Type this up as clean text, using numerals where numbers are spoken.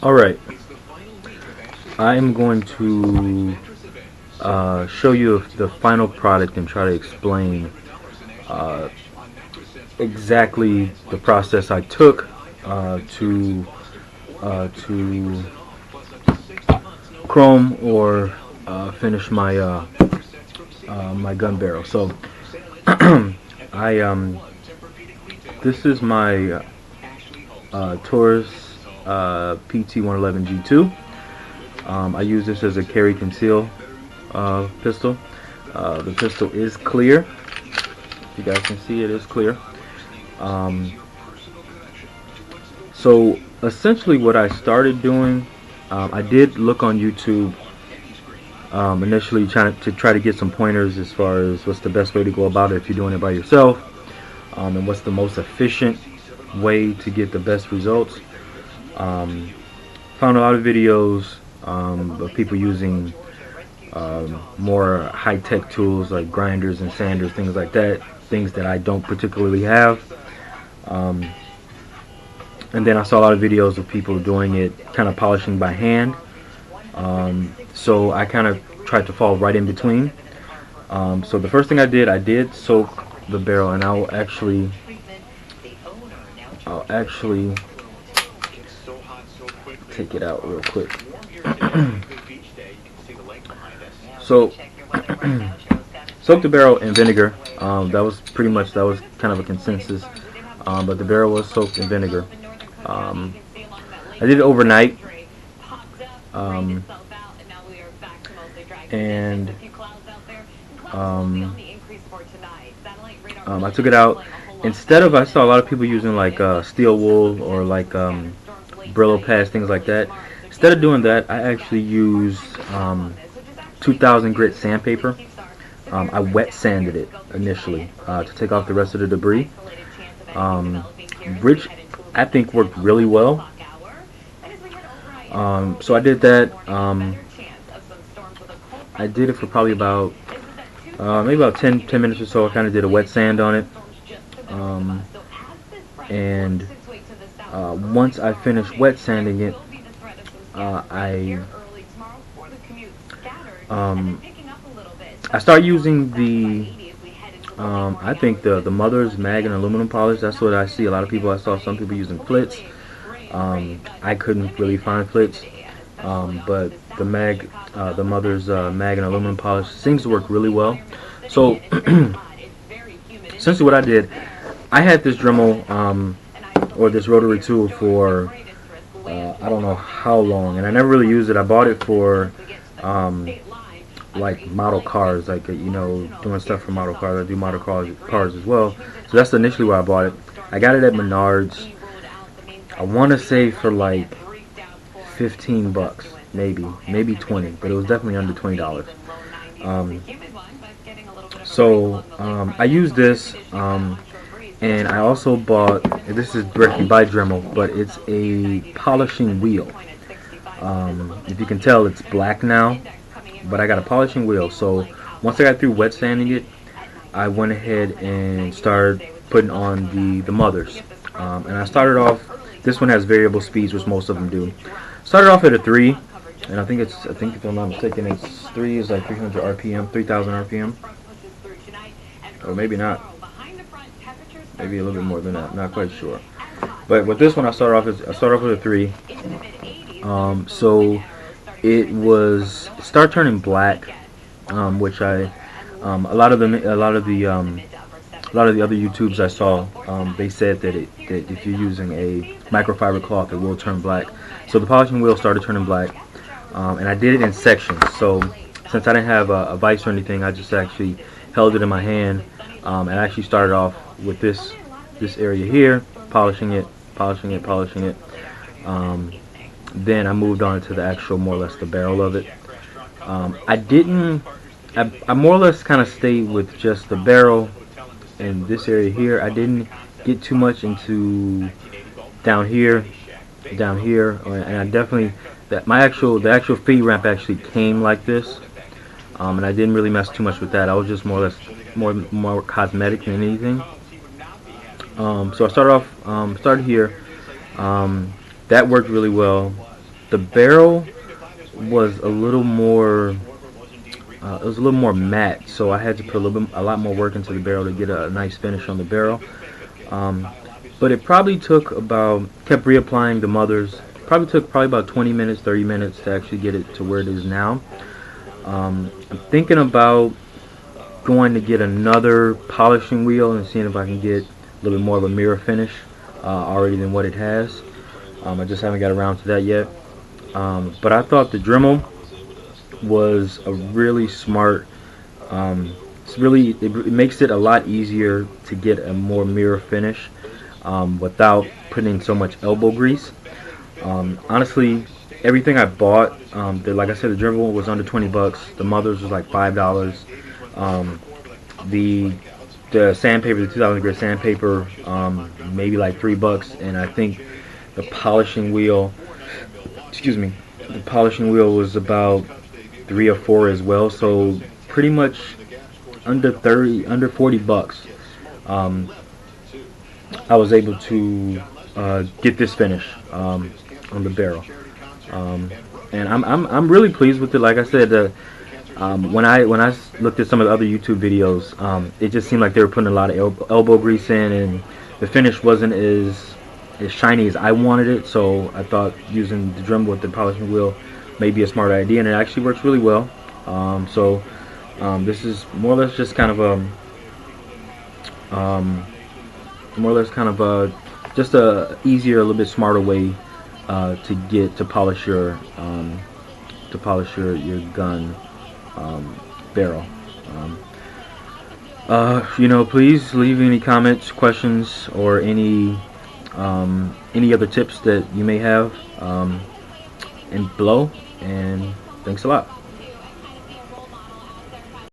Alright, I am going to show you the final product and try to explain uh, exactly the process I took to chrome or finish my gun barrel. So I this is my Taurus PT-111 G2. I use this as a carry conceal pistol. The pistol is clear. If you guys can see, it is clear. So essentially what I started doing, I did look on YouTube initially trying to try to get some pointers as far as what's the best way to go about it if you're doing it by yourself, and what's the most efficient way to get the best results. Found a lot of videos of people using more high-tech tools like grinders and sanders, things like that, things that I don't particularly have. And then I saw a lot of videos of people doing it kind of polishing by hand. So I kind of tried to fall right in between. So the first thing I did soak the barrel, and I'll actually take it out real quick. So soak the barrel in vinegar. That was kind of a consensus. But the barrel was soaked in vinegar. I did it overnight. I took it out. Instead of, I saw a lot of people using like steel wool or like Brillo pads, things like that. Instead of doing that, I actually used 2000 grit sandpaper. I wet sanded it initially to take off the rest of the debris, which I think worked really well. So I did that. I did it for probably about maybe about 10 minutes or so. I kind of did a wet sand on it, and once I finished wet sanding it, I started using the I think the Mother's Mag and aluminum polish. That's what I see a lot of people. I saw some people using flits. I couldn't really find flits, but the Mother's Mag and aluminum polish seems to work really well. So essentially what I did, I had this Dremel or this rotary tool for I don't know how long, and I never really used it. I bought it for like model cars, like doing stuff for model cars. I do model cars as well. So that's initially where I bought it. I got it at Menards. I want to say for like 15 bucks, maybe 20, but it was definitely under $20. I used this, and I also bought, this is directly by Dremel, but it's a polishing wheel. If you can tell, it's black now, but I got a polishing wheel. So once I got through wet sanding it, I went ahead and started putting on the Mothers. And I started off, this one has variable speeds, which most of them do. Started off at a 3, and I think if I'm not mistaken, it's 3 is like 300 RPM, 3000 RPM, or maybe not, maybe a little bit more than that, not quite sure. But with this one, I started off with a 3. So it started turning black, which a lot of the other YouTubes I saw, they said that if you're using a microfiber cloth, it will turn black. So the polishing wheel started turning black, and I did it in sections. So since I didn't have a vise or anything, I just actually held it in my hand, and I actually started off with this area here, polishing it. Then I moved on to the actual, more or less, the barrel of it. I more or less kind of stayed with just the barrel in this area here. I didn't get too much into down here, and I definitely, the actual feed ramp actually came like this, and I didn't really mess too much with that. I was just more or less more cosmetic than anything. So I started here. That worked really well. The barrel was a little more it was a little more matte, so I had to put a lot more work into the barrel to get a nice finish on the barrel. But it probably took kept reapplying the mothers. Probably about 20 minutes, 30 minutes to actually get it to where it is now. I'm thinking about going to get another polishing wheel and seeing if I can get a little bit more of a mirror finish already than what it has. I just haven't got around to that yet. But I thought the Dremel was a really smart. It makes it a lot easier to get a more mirror finish without putting in so much elbow grease. Honestly, everything I bought, like I said, the Dremel was under 20 bucks. The mothers was like $5. The sandpaper, the 2000 grit sandpaper, maybe like $3, and I think the polishing wheel, the polishing wheel was about 3 or 4 as well. So pretty much under 40 bucks. I was able to get this finish on the barrel, and I'm really pleased with it. Like I said, when I looked at some of the other YouTube videos, it just seemed like they were putting a lot of elbow grease in, and the finish wasn't as shiny as I wanted it. So I thought using the Dremel with the polishing wheel may be a smart idea, and it actually works really well. This is more or less just kind of just a easier, a little bit smarter way to polish your gun barrel. Please leave any comments, questions, or any other tips that you may have below. And thanks a lot.